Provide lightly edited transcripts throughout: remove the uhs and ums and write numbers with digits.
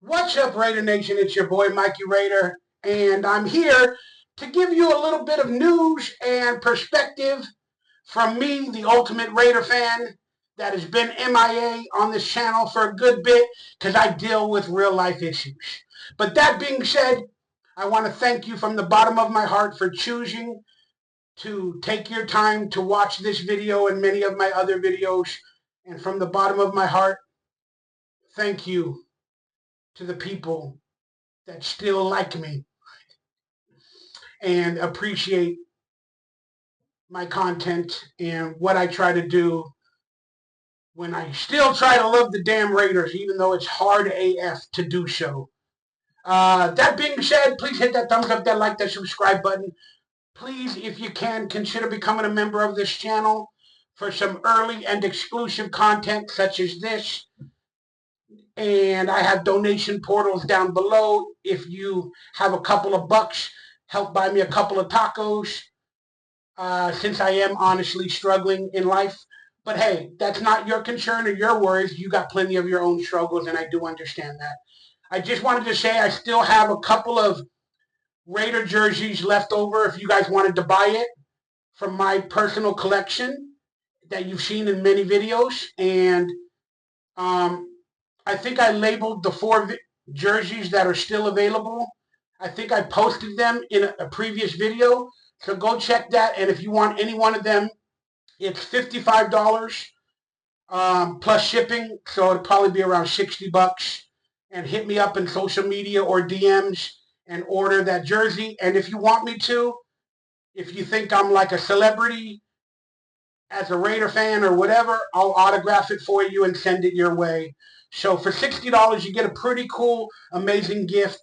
What's up, Raider Nation? It's your boy, Mikey Raider, and I'm here to give you a little bit of news and perspective from me, the ultimate Raider fan that has been MIA on this channel for a good bit because I deal with real life issues. But that being said, I want to thank you from the bottom of my heart for choosing to take your time to watch this video and many of my other videos. And from the bottom of my heart, thank you to the people that still like me and appreciate my content and what I try to do when I still try to love the damn Raiders, even though it's hard AF to do so. That being said, please hit that thumbs up, that like, that subscribe button. Please, if you can, consider becoming a member of this channel for some early and exclusive content such as this. And I have donation portals down below. If you have a couple of bucks, help buy me a couple of tacos, since I am honestly struggling in life. But hey, that's not your concern or your worries. You got plenty of your own struggles, and I do understand that. I just wanted to say I still have a couple of Raider jerseys left over if you guys wanted to buy it from my personal collection that you've seen in many videos. And I think I labeled the 4 jerseys that are still available. I think I posted them in a previous video. So go check that. And if you want any one of them, it's $55 plus shipping. So it'll probably be around 60 bucks. And hit me up in social media or DMs and order that jersey. And if you want me to, if you think I'm like a celebrity as a Raider fan or whatever, I'll autograph it for you and send it your way. So for $60, you get a pretty cool, amazing gift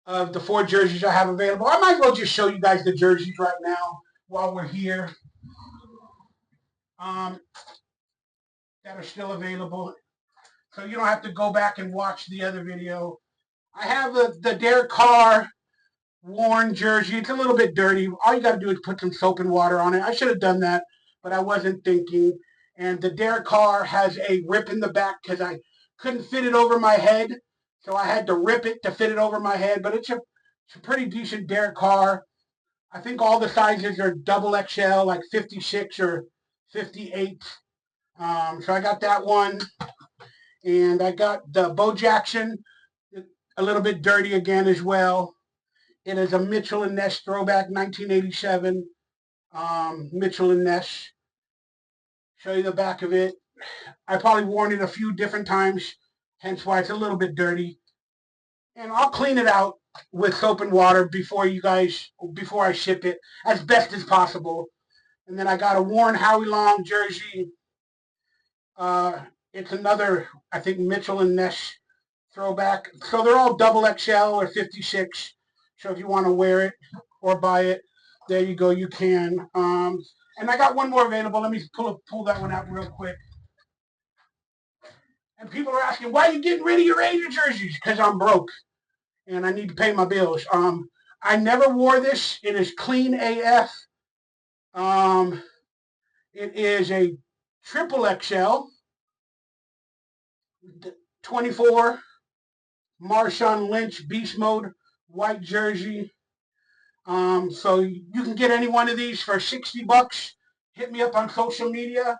of the 4 jerseys I have available. I might as well just show you guys the jerseys right now while we're here, that are still available. So you don't have to go back and watch the other video. I have the Derek Carr worn jersey. It's a little bit dirty. All you got to do is put some soap and water on it. I should have done that, but I wasn't thinking. And the Derek Carr has a rip in the back because I couldn't fit it over my head. So I had to rip it to fit it over my head. But it's a pretty decent Derek Carr. I think all the sizes are double XL, like 56 or 58. So I got that one. And I got the Bo Jackson, a little bit dirty again as well. It is a Mitchell and Ness throwback, 1987. Mitchell and Ness. Show you the back of it. I probably worn it a few different times, hence why it's a little bit dirty. And I'll clean it out with soap and water before I ship it as best as possible. And then I got a worn Howie Long jersey. It's another, I think, Mitchell and Ness throwback. So they're all double XL or 56. So if you want to wear it or buy it, there you go, you can. And I got one more available. Let me pull that one out real quick. And people are asking, why are you getting rid of your Raider jerseys? Because I'm broke and I need to pay my bills. I never wore this. It is clean AF. It is a triple XL, 24 Marshawn Lynch Beast Mode white jersey. So you can get any one of these for 60 bucks. Hit me up on social media.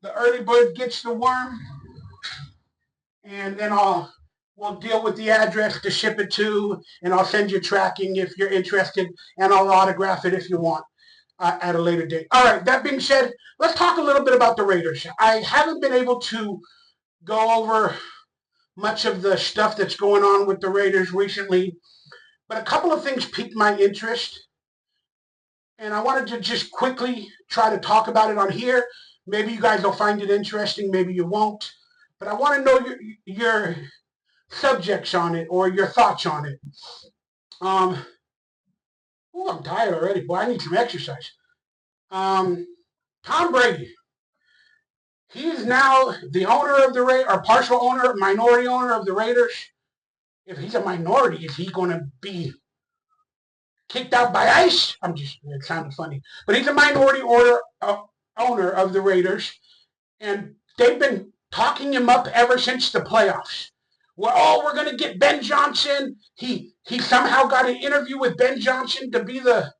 The early bird gets the worm, and then we'll deal with the address to ship it to, and I'll send you tracking if you're interested, and I'll autograph it if you want at a later date. All right, that being said, let's talk a little bit about the Raiders. I haven't been able to go over much of the stuff that's going on with the Raiders recently, but a couple of things piqued my interest, and I wanted to just quickly try to talk about it on here. Maybe you guys will find it interesting, maybe you won't, but I want to know your subjects on it or your thoughts on it. I'm tired already, boy. I need some exercise. Tom Brady. He is now the owner of the Raiders, or partial owner, minority owner of the Raiders. If he's a minority, is he going to be kicked out by ICE? It sounded funny. But he's a minority owner of the Raiders. And they've been talking him up ever since the playoffs. we're going to get Ben Johnson. He somehow got an interview with Ben Johnson to be the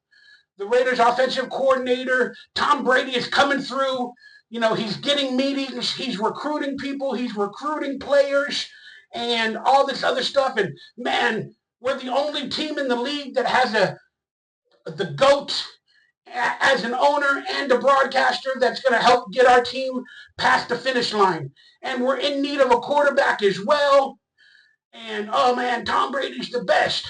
Raiders offensive coordinator. Tom Brady is coming through. He's getting meetings. He's recruiting people. He's recruiting players and all this other stuff. And, man, we're the only team in the league that has the GOAT as an owner and a broadcaster that's going to help get our team past the finish line. And we're in need of a quarterback as well. And, oh, man, Tom Brady's the best.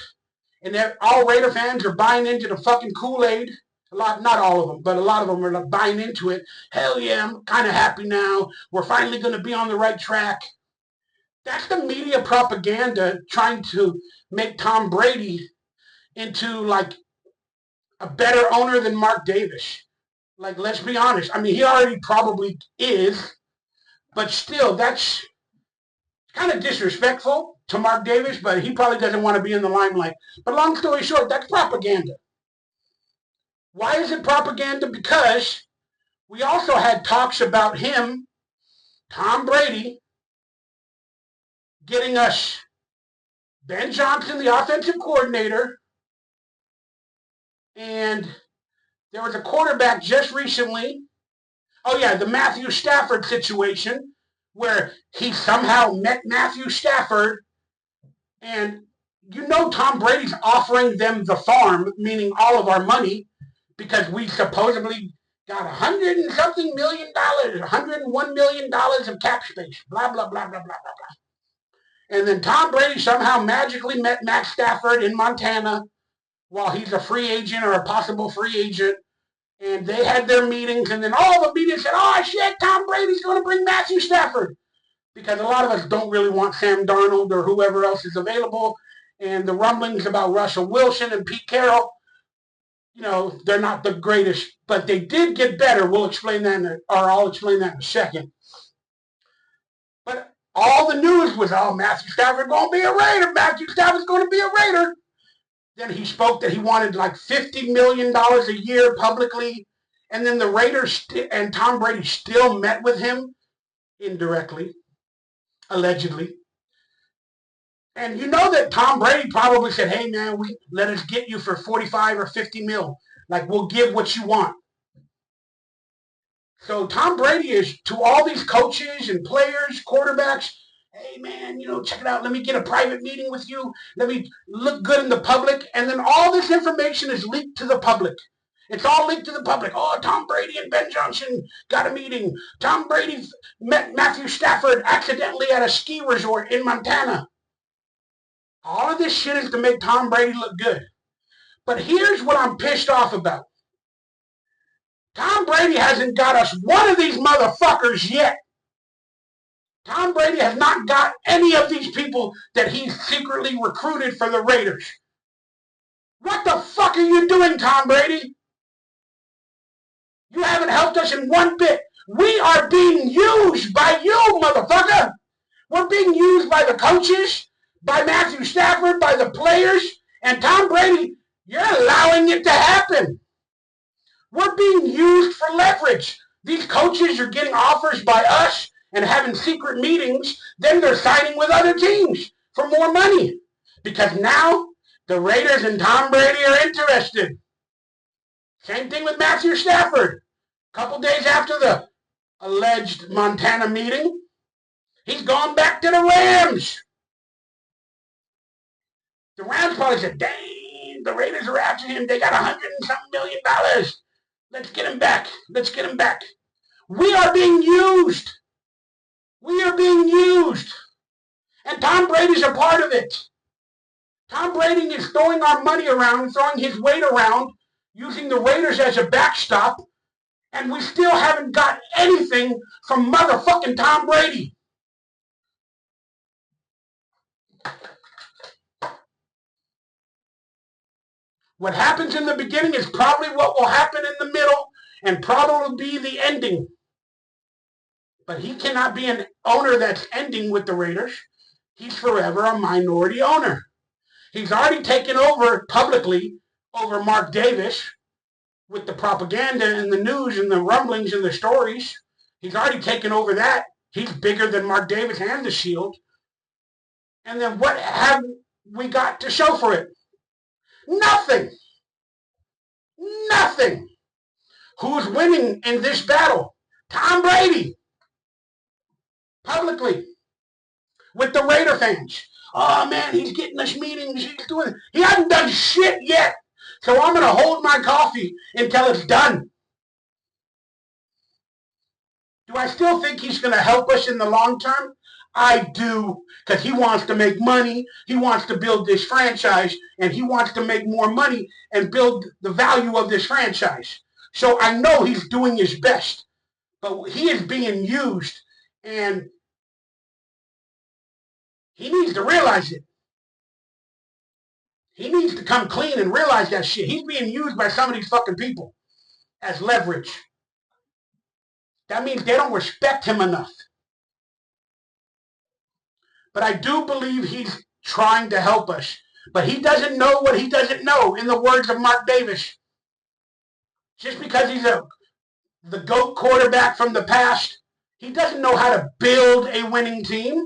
And all Raider fans are buying into the fucking Kool-Aid. Not all of them, but a lot of them are buying into it. Hell yeah, I'm kind of happy now. We're finally going to be on the right track. That's the media propaganda trying to make Tom Brady into, like, a better owner than Mark Davis. Like, let's be honest. I mean, he already probably is, but still, that's kind of disrespectful to Mark Davis, but he probably doesn't want to be in the limelight. But long story short, that's propaganda. Why is it propaganda? Because we also had talks about him, Tom Brady, getting us Ben Johnson, the offensive coordinator, and there was a quarterback just recently. Oh yeah, the Matthew Stafford situation, where he somehow met Matthew Stafford, and Tom Brady's offering them the farm, meaning all of our money, because we supposedly got $100 million, $101 million of cap space, blah, blah, blah, blah, blah, blah, blah. And then Tom Brady somehow magically met Matt Stafford in Montana while he's a free agent or a possible free agent. And they had their meetings, and then all the media said, oh, shit, Tom Brady's going to bring Matthew Stafford. Because a lot of us don't really want Sam Darnold or whoever else is available. And the rumblings about Russell Wilson and Pete Carroll, they're not the greatest, but they did get better. I'll explain that in a second. But all the news was, oh, Matthew Stafford going to be a Raider. Matthew Stafford's going to be a Raider. Then he spoke that he wanted like $50 million a year publicly. And then the Raiders and Tom Brady still met with him indirectly, allegedly. And you know that Tom Brady probably said, hey, man, let us get you for 45 or 50 mil. Like, we'll give what you want. So Tom Brady is, to all these coaches and players, quarterbacks, hey, man, check it out. Let me get a private meeting with you. Let me look good in the public. And then all this information is leaked to the public. It's all leaked to the public. Oh, Tom Brady and Ben Johnson got a meeting. Tom Brady met Matthew Stafford accidentally at a ski resort in Montana. All of this shit is to make Tom Brady look good. But here's what I'm pissed off about. Tom Brady hasn't got us one of these motherfuckers yet. Tom Brady has not got any of these people that he secretly recruited for the Raiders. What the fuck are you doing, Tom Brady? You haven't helped us in one bit. We are being used by you, motherfucker. We're being used by the coaches, by Matthew Stafford, by the players, and Tom Brady, you're allowing it to happen. We're being used for leverage. These coaches are getting offers by us and having secret meetings. Then they're signing with other teams for more money. Because now the Raiders and Tom Brady are interested. Same thing with Matthew Stafford. A couple days after the alleged Montana meeting, he's gone back to the Rams. The Rams probably said, dang, the Raiders are after him. They got $100 and something million. Let's get him back. Let's get him back. We are being used. We are being used. And Tom Brady's a part of it. Tom Brady is throwing our money around, throwing his weight around, using the Raiders as a backstop, and we still haven't got anything from motherfucking Tom Brady. What happens in the beginning is probably what will happen in the middle and probably be the ending. But he cannot be an owner that's ending with the Raiders. He's forever a minority owner. He's already taken over publicly over Mark Davis with the propaganda and the news and the rumblings and the stories. He's already taken over that. He's bigger than Mark Davis and the Shield. And then what have we got to show for it? Nothing. Nothing. Who's winning in this battle? Tom Brady. Publicly. With the Raider fans. Oh man, he's getting us meetings. He's doing it. He hasn't done shit yet. So I'm going to hold my coffee until it's done. Do I still think he's going to help us in the long term? I do, because he wants to make money. He wants to build this franchise, and he wants to make more money and build the value of this franchise. So I know he's doing his best, but he is being used, and he needs to realize it. He needs to come clean and realize that shit. He's being used by some of these fucking people as leverage. That means they don't respect him enough. But I do believe he's trying to help us. But he doesn't know what he doesn't know, in the words of Mark Davis. Just because he's the GOAT quarterback from the past, he doesn't know how to build a winning team.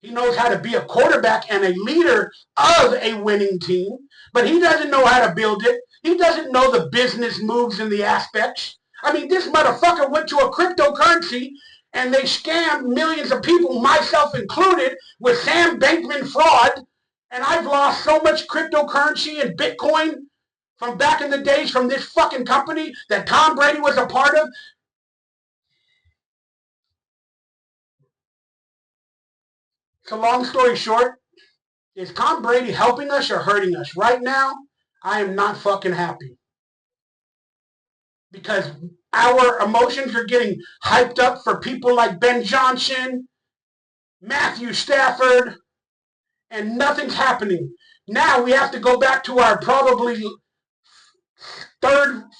He knows how to be a quarterback and a leader of a winning team, but he doesn't know how to build it. He doesn't know the business moves and the aspects. I mean, this motherfucker went to a cryptocurrency and they scammed millions of people, myself included, with Sam Bankman fraud. And I've lost so much cryptocurrency and Bitcoin from back in the days from this fucking company that Tom Brady was a part of. So long story short, is Tom Brady helping us or hurting us? Right now, I am not fucking happy. Because our emotions are getting hyped up for people like Ben Johnson, Matthew Stafford, and nothing's happening. Now we have to go back to our probably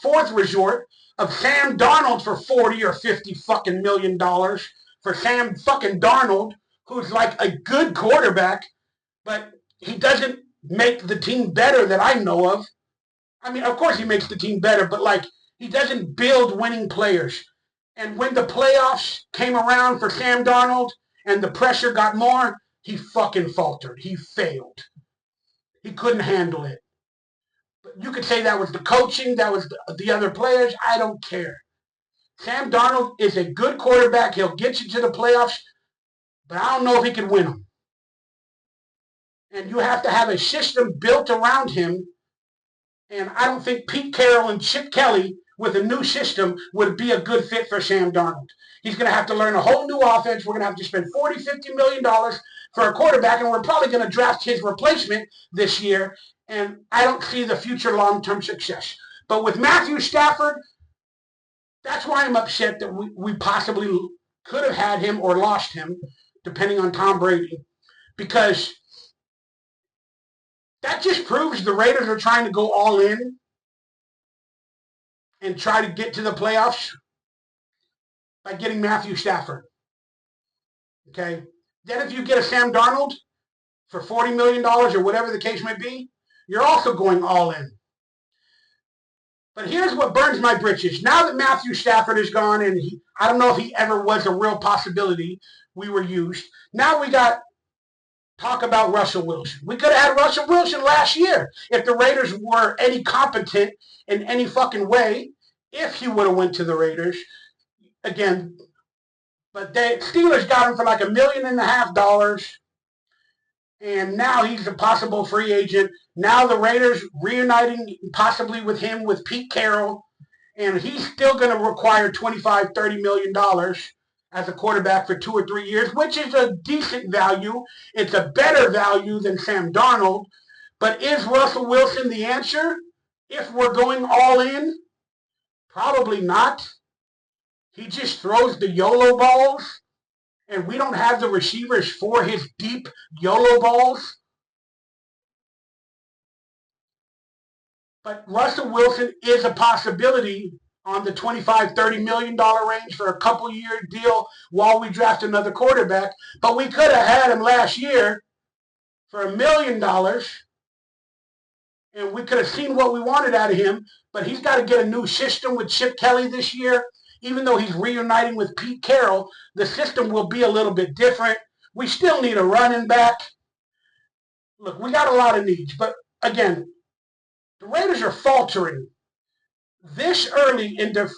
fourth resort of Sam Darnold for 40 or 50 fucking $million for Sam fucking Darnold, who's like a good quarterback, but he doesn't make the team better that I know of. I mean, of course he makes the team better, but like he doesn't build winning players. And when the playoffs came around for Sam Darnold and the pressure got more, he fucking faltered. He failed. He couldn't handle it. You could say that was the coaching, that was the other players. I don't care. Sam Darnold is a good quarterback. He'll get you to the playoffs, but I don't know if he can win them. And you have to have a system built around him. And I don't think Pete Carroll and Chip Kelly with a new system would be a good fit for Sam Darnold. He's going to have to learn a whole new offense. We're going to have to spend $40, $50 million for a quarterback, and we're probably going to draft his replacement this year. And I don't see the future long-term success. But with Matthew Stafford, that's why I'm upset that we possibly could have had him or lost him, depending on Tom Brady. Because that just proves the Raiders are trying to go all in and try to get to the playoffs by getting Matthew Stafford. Okay? Then if you get a Sam Darnold for $40 million or whatever the case may be, you're also going all in. But here's what burns my britches. Now that Matthew Stafford is gone, and I don't know if he ever was a real possibility, we were used. Now we got talk about Russell Wilson. We could have had Russell Wilson last year if the Raiders were any competent in any fucking way, if he would have went to the Raiders. Again, but the Steelers got him for like $1.5 million. And now he's a possible free agent. Now the Raiders reuniting possibly with him with Pete Carroll. And he's still going to require $25, $30 million as a quarterback for 2 or 3 years, which is a decent value. It's a better value than Sam Darnold. But is Russell Wilson the answer if we're going all in? Probably not. He just throws the YOLO balls. And we don't have the receivers for his deep YOLO balls. But Russell Wilson is a possibility on the $25, $30 million range for a couple-year deal while we draft another quarterback. But we could have had him last year for $1 million, and we could have seen what we wanted out of him. But he's got to get a new system with Chip Kelly this year. Even though he's reuniting with Pete Carroll, the system will be a little bit different. We still need a running back. Look, we got a lot of needs, but again, the Raiders are faltering this early into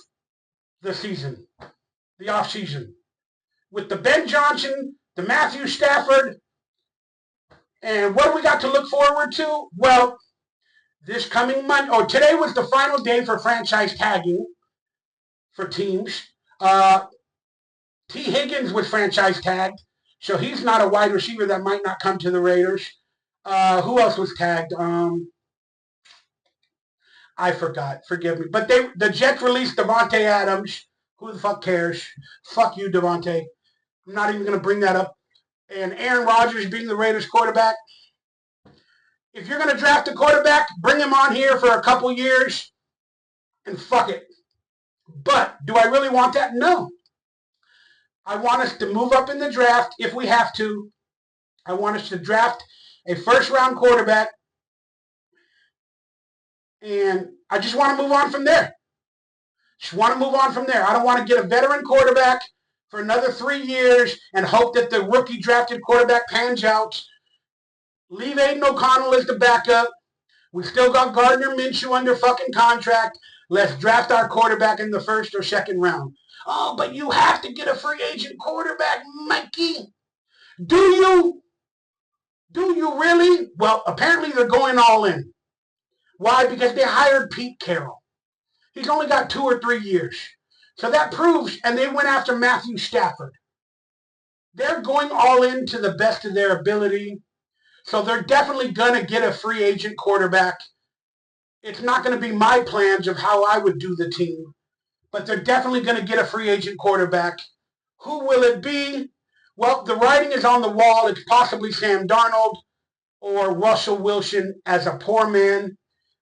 the season, the offseason, with the Ben Johnson, the Matthew Stafford, and what do we got to look forward to? Well, this coming Monday, today was the final day for franchise tagging for teams. T. Higgins was franchise tagged, so he's not a wide receiver that might not come to the Raiders. Who else was tagged? I forgot. Forgive me. But the Jets released Davante Adams. Who the fuck cares? Fuck you, Davante. I'm not even going to bring that up. And Aaron Rodgers being the Raiders quarterback. If you're going to draft a quarterback, bring him on here for a couple years and fuck it. But do I really want that? No. I want us to move up in the draft if we have to. I want us to draft a first-round quarterback. And I just want to move on from there. I don't want to get a veteran quarterback for another 3 years and hope that the rookie drafted quarterback pans out. Leave Aiden O'Connell as the backup. We still got Gardner Minshew under fucking contract. Let's draft our quarterback in the first or second round. Oh, but you have to get a free agent quarterback, Mikey. Do you? Do you really? Well, apparently they're going all in. Why? Because they hired Pete Carroll. He's only got 2 or 3 years. So that proves, and they went after Matthew Stafford. They're going all in to the best of their ability. So they're definitely going to get a free agent quarterback. It's not going to be my plans of how I would do the team, but they're definitely going to get a free agent quarterback. Who will it be? Well, the writing is on the wall. It's possibly Sam Darnold or Russell Wilson as a poor man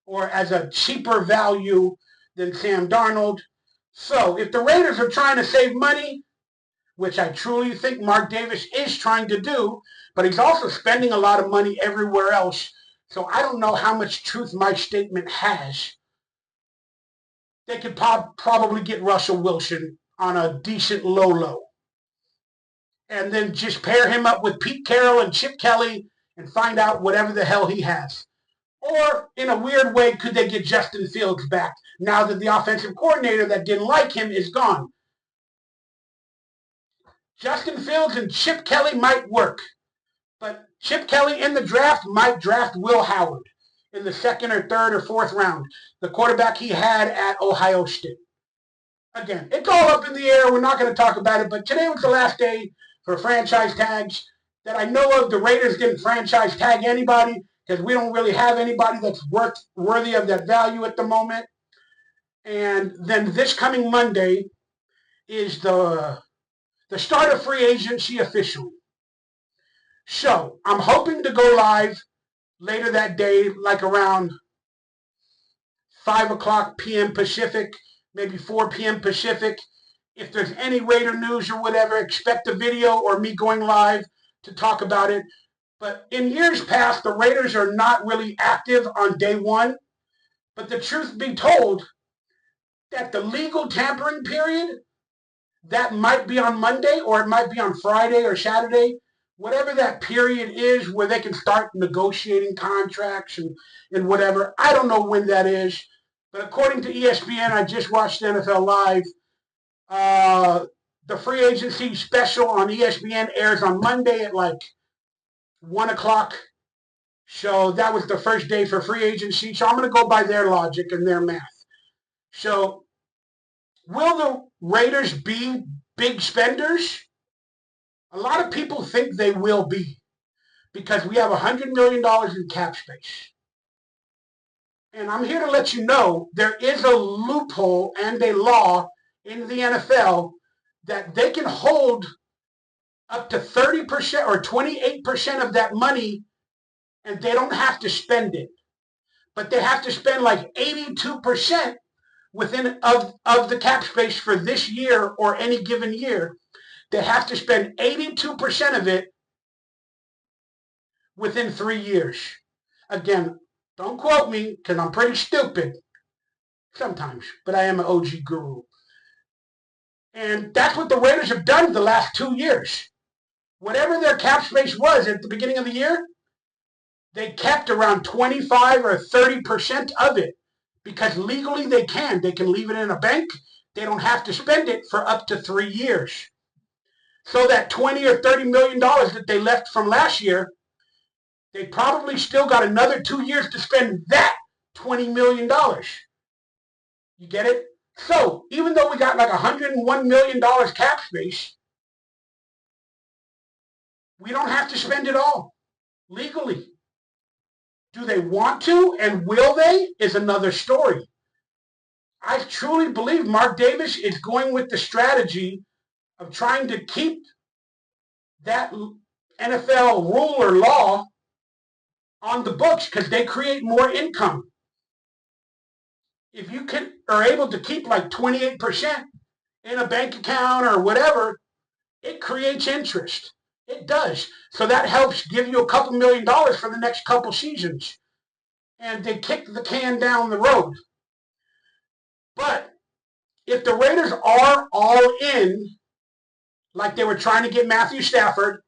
or as a cheaper value than Sam Darnold. So if the Raiders are trying to save money, which I truly think Mark Davis is trying to do, but he's also spending a lot of money everywhere else. So I don't know how much truth my statement has. They could probably get Russell Wilson on a decent low. And then just pair him up with Pete Carroll and Chip Kelly and find out whatever the hell he has. Or, in a weird way, could they get Justin Fields back now that the offensive coordinator that didn't like him is gone? Justin Fields and Chip Kelly might work. But Chip Kelly in the draft might draft Will Howard in the second or third or fourth round, the quarterback he had at Ohio State. Again, it's all up in the air. We're not going to talk about it, but today was the last day for franchise tags. That I know of, the Raiders didn't franchise tag anybody because we don't really have anybody that's worthy of that value at the moment. And then this coming Monday is the start of free agency officially. So I'm hoping to go live later that day, like around 5 o'clock p.m. Pacific, maybe 4 p.m. Pacific. If there's any Raider news or whatever, expect a video or me going live to talk about it. But in years past, the Raiders are not really active on day one. But the truth be told, that the legal tampering period, that might be on Monday or it might be on Friday or Saturday. Whatever that period is where they can start negotiating contracts and whatever. I don't know when that is. But according to ESPN, I just watched NFL Live. The free agency special on ESPN airs on Monday at like 1 o'clock. So that was the first day for free agency. So I'm going to go by their logic and their math. So will the Raiders be big spenders? A lot of people think they will be because we have $100 million in cap space. And I'm here to let you know there is a loophole and a law in the NFL that they can hold up to 30% or 28% of that money and they don't have to spend it. But they have to spend like 82% within of the cap space for this year or any given year. They have to spend 82% of it within 3 years. Again, don't quote me because I'm pretty stupid sometimes, but I am an OG guru. And that's what the Raiders have done the last 2 years. whatever their cap space was at the beginning of the year, they kept around 25 or 30% of it because legally they can. They can leave it in a bank. They don't have to spend it for up to 3 years. So that $20 or $30 million that they left from last year, they probably still got another 2 years to spend that $20 million. You get it? So even though we got like $101 million cap space, we don't have to spend it all legally. Do they want to and will they is another story. I truly believe Mark Davis is going with the strategy of trying to keep that NFL rule or law on the books because they create more income. If you are able to keep like 28% in a bank account or whatever, it creates interest. It does. So that helps give you a couple $1 million for the next couple seasons. And they kick the can down the road. But if the Raiders are all in, like they were trying to get Matthew Stafford,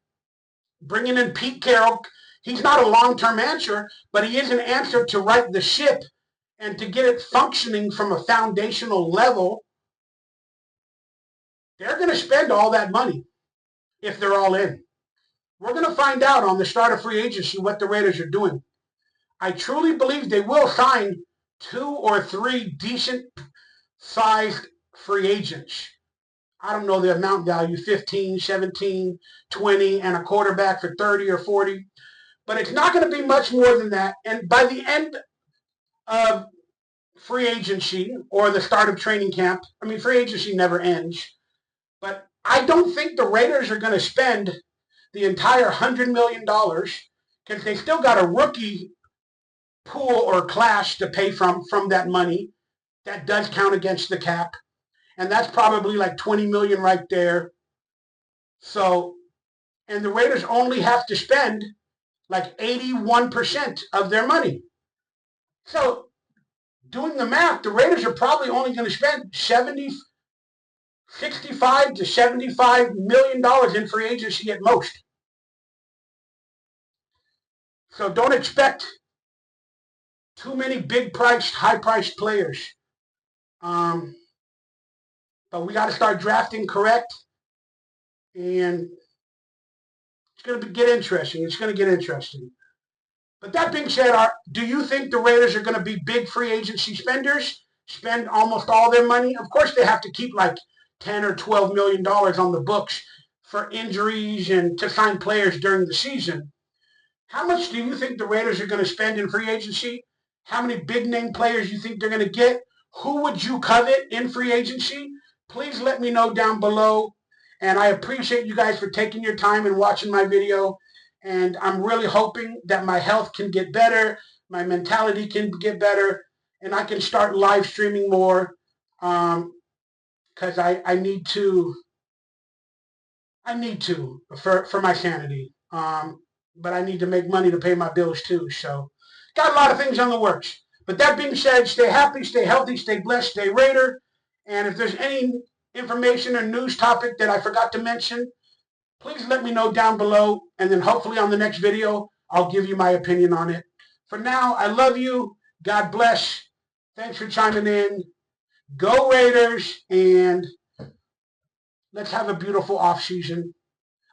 bringing in Pete Carroll, he's not a long-term answer, but he is an answer to right the ship and to get it functioning from a foundational level. They're going to spend all that money if they're all in. We're going to find out on the start of free agency what the Raiders are doing. I truly believe they will sign 2 or 3 decent-sized free agents. I don't know the amount value, 15, 17, 20, and a quarterback for 30 or 40. But it's not going to be much more than that. And by the end of free agency or the start of training camp, I mean, free agency never ends. But I don't think the Raiders are going to spend the entire $100 million because they still got a rookie pool or class to pay from that money. That does count against the cap. And that's probably like $20 million right there. So, and the Raiders only have to spend like 81% of their money. So, doing the math, the Raiders are probably only going to spend $65 to $75 million in free agency at most. So don't expect too many big-priced, high-priced players. But we got to start drafting correct, and it's going to get interesting. It's going to get interesting. But that being said, do you think the Raiders are going to be big free agency spenders, spend almost all their money? Of course, they have to keep like $10 or $12 million on the books for injuries and to sign players during the season. How much do you think the Raiders are going to spend in free agency? How many big-name players you think they're going to get? Who would you covet in free agency? Please let me know down below. And I appreciate you guys for taking your time and watching my video. And I'm really hoping that my health can get better, my mentality can get better, and I can start live streaming more because I need to for my sanity. But I need to make money to pay my bills too. So got a lot of things on the works. But that being said, stay happy, stay healthy, stay blessed, stay Raider. And if there's any information or news topic that I forgot to mention, please let me know down below. And then hopefully on the next video, I'll give you my opinion on it. For now, I love you. God bless. Thanks for chiming in. Go Raiders. And let's have a beautiful off season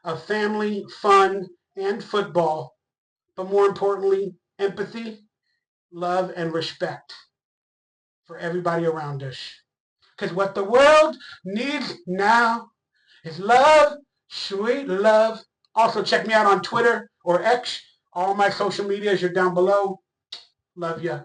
of family, fun, and football, but more importantly, empathy, love, and respect for everybody around us. Because what the world needs now is love, sweet love. Also, check me out on Twitter or X. All my social medias are down below. Love ya.